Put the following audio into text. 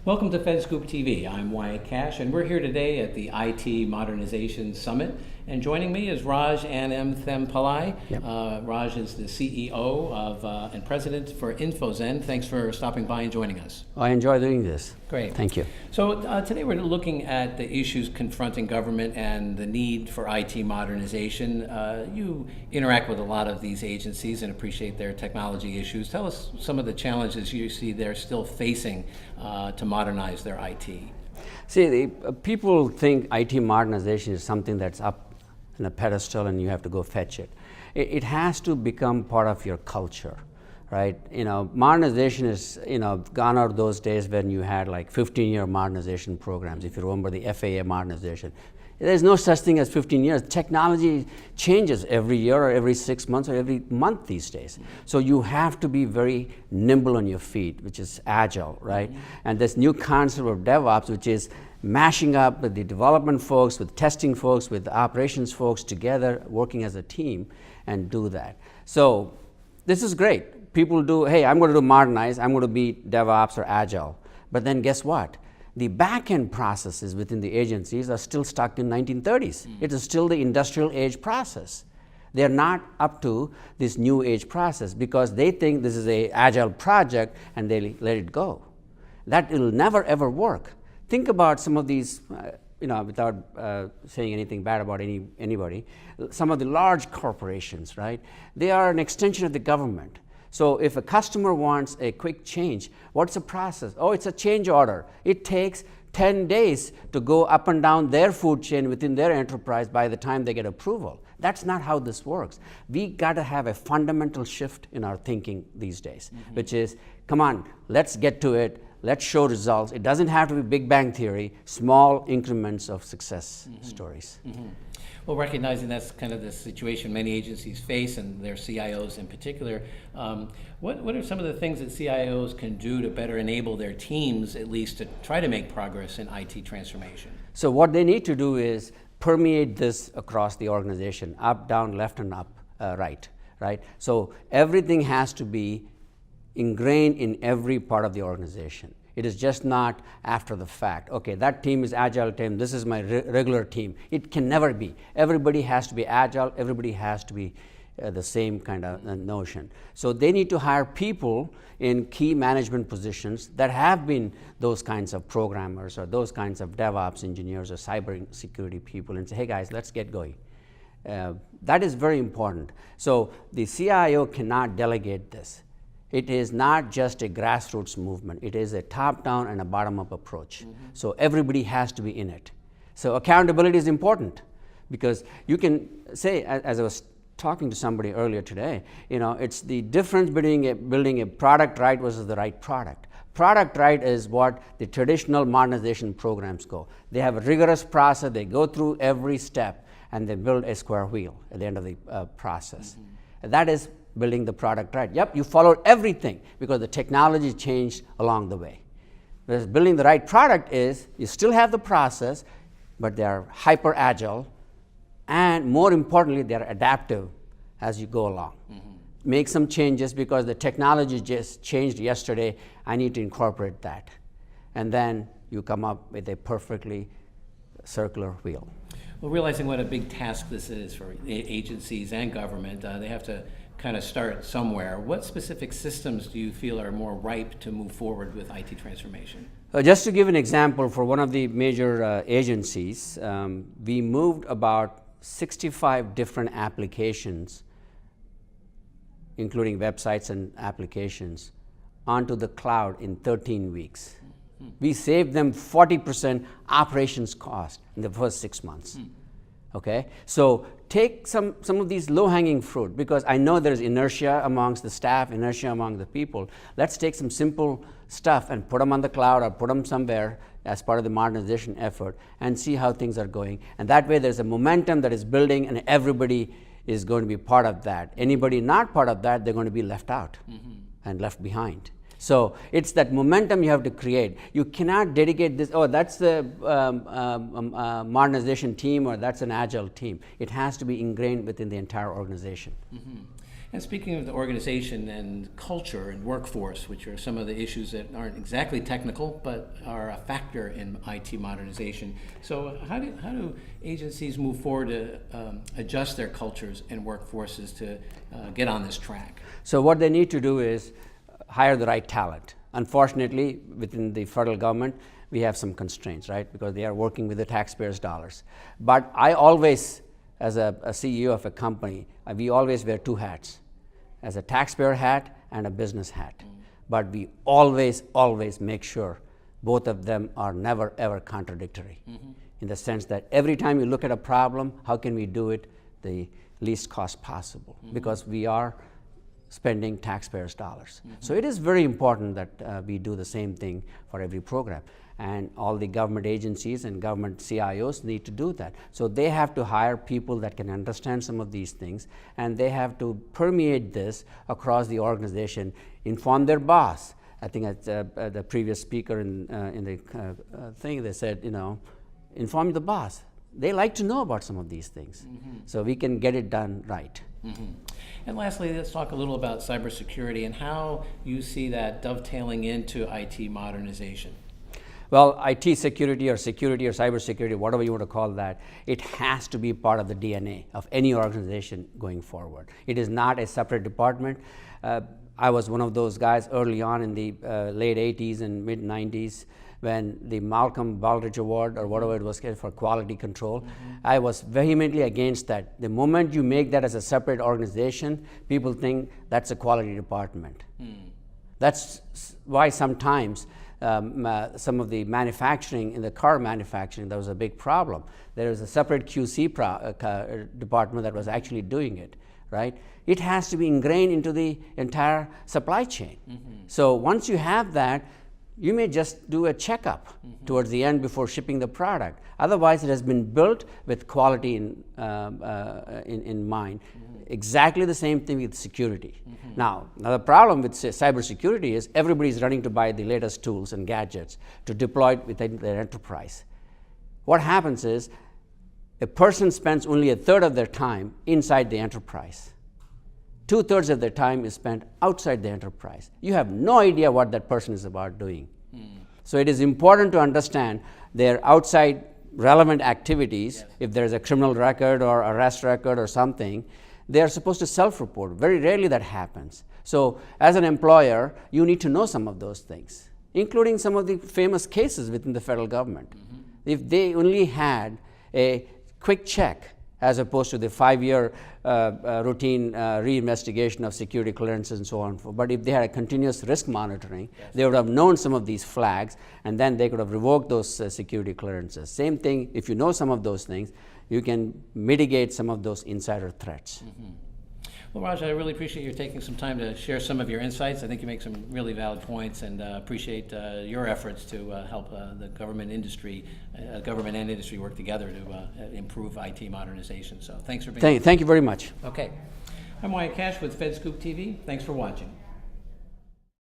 Welcome to FedScoop TV. I'm Wyatt Cash, and we're here today at the IT Modernization Summit. And joining me is Raj Ananthanpillai. Yep. Raj is the CEO and President for InfoZen. Thanks for stopping by and joining us. I enjoy doing this. Great. Thank you. So today we're looking at the issues confronting government and the need for IT modernization. You interact with a lot of these agencies and appreciate their technology issues. Tell us some of the challenges you see they're still facing to modernize their IT. See, people think IT modernization is something that's up in a pedestal and you have to go fetch it. It has to become part of your culture, right? Modernization is, gone out those days when you had like 15-year modernization programs. If you remember the FAA modernization, there's no such thing as 15 years. Technology changes every year or every 6 months or every month these days. So you have to be very nimble on your feet, which is agile, right? And this new concept of DevOps, which is mashing up with the development folks, with testing folks, with the operations folks together, working as a team and do that. So this is great. People do, hey, I'm going to do modernize, I'm going to be DevOps or agile. But then guess what? The back-end processes within the agencies are still stuck in 1930s. It is still the industrial age process. They're not up to this new age process because they think this is an agile project and they let it go. That will never ever work. Think about some of these, without saying anything bad about anybody, some of the large corporations, right? They are an extension of the government. So if a customer wants a quick change, what's the process? Oh, it's a change order. It takes 10 days to go up and down their food chain within their enterprise by the time they get approval. That's not how this works. We got to have a fundamental shift in our thinking these days, which is, come on, let's get to it. Let's show results. It doesn't have to be Big Bang Theory, small increments of success stories. Well, recognizing that's kind of the situation many agencies face and their CIOs in particular, what are some of the things that CIOs can do to better enable their teams, at least to try to make progress in IT transformation? So what they need to do is permeate this across the organization, up, down, left, and up, right? So everything has to be ingrained in every part of the organization. It is just not after the fact. Okay, that team is agile team, this is my regular team. It can never be. Everybody has to be agile, everybody has to be the same kind of notion. So they need to hire people in key management positions that have been those kinds of programmers or those kinds of DevOps engineers or cyber security people and say, hey guys, let's get going. That is very important. So the CIO cannot delegate this. It is not just a grassroots movement. It is a top-down and a bottom-up approach. So everybody has to be in it. So accountability is important because you can say, as I was talking to somebody earlier today, it's the difference between building a product right versus the right product. Product right is what the traditional modernization programs go. They have a rigorous process. They go through every step and they build a square wheel at the end of the process. That is building the product right. Yep, you followed everything because the technology changed along the way. Whereas building the right product is you still have the process, but they are hyper agile, and more importantly, they are adaptive as you go along. Make some changes because the technology just changed yesterday. I need to incorporate that. And then you come up with a perfectly circular wheel. Well, realizing what a big task this is for agencies and government, they have to kind of start somewhere. What specific systems do you feel are more ripe to move forward with IT transformation? Just to give an example, for one of the major agencies, we moved about 65 different applications, including websites and applications, onto the cloud in 13 weeks. We saved them 40% operations cost in the first 6 months. Okay, so take some of these low-hanging fruit because I know there's inertia amongst the staff, inertia among the people. Let's take some simple stuff and put them on the cloud or put them somewhere as part of the modernization effort and see how things are going. And that way there's a momentum that is building and everybody is going to be part of that. Anybody not part of that, they're going to be left out and left behind. So it's that momentum you have to create. You cannot dedicate this, oh, that's the modernization team or that's an agile team. It has to be ingrained within the entire organization. And speaking of the organization and culture and workforce, which are some of the issues that aren't exactly technical, but are a factor in IT modernization. So how do agencies move forward to adjust their cultures and workforces to get on this track? So what they need to do is hire the right talent. Unfortunately, within the federal government, we have some constraints, right? Because they are working with the taxpayers' dollars. But I always, as a CEO of a company, we always wear two hats, as a taxpayer hat and a business hat. But we always make sure both of them are never ever contradictory, in the sense that every time you look at a problem, how can we do it the least cost possible? Because we are spending taxpayers' dollars. So it is very important that we do the same thing for every program. And all the government agencies and government CIOs need to do that. So they have to hire people that can understand some of these things, and they have to permeate this across the organization, inform their boss. I think the previous speaker in the thing, they said, inform the boss. They like to know about some of these things, so we can get it done right. And lastly, let's talk a little about cybersecurity and how you see that dovetailing into IT modernization. Well, IT security or cybersecurity, whatever you want to call that, it has to be part of the DNA of any organization going forward. It is not a separate department. I was one of those guys early on in the late 80s and mid 90s when the Malcolm Baldrige Award or whatever it was for quality control. I was vehemently against that. The moment you make that as a separate organization, people think that's a quality department. That's why sometimes some of the manufacturing, in the car manufacturing, there was a big problem. There is a separate QC department that was actually doing it, right? It has to be ingrained into the entire supply chain. So once you have that, you may just do a checkup towards the end before shipping the product. Otherwise, it has been built with quality in mind. Exactly the same thing with security. Now, the problem with cybersecurity is everybody's running to buy the latest tools and gadgets to deploy it within their enterprise. What happens is a person spends only a third of their time inside the enterprise. 2/3 of their time is spent outside the enterprise. You have no idea what that person is about doing. So it is important to understand their outside relevant activities. Yes. If there's a criminal record or arrest record or something, they are supposed to self-report. Very rarely that happens. So as an employer, you need to know some of those things, including some of the famous cases within the federal government. If they only had a quick check as opposed to the 5-year routine reinvestigation of security clearances and so on. But if they had a continuous risk monitoring, they would have known some of these flags, and then they could have revoked those security clearances. Same thing, if you know some of those things, you can mitigate some of those insider threats. Well, Raj, I really appreciate you taking some time to share some of your insights. I think you make some really valid points, and appreciate your efforts to help the government and industry work together to improve IT modernization. So thanks for being here. Thank you very much. Okay. I'm Wyatt Cash with FedScoop TV. Thanks for watching.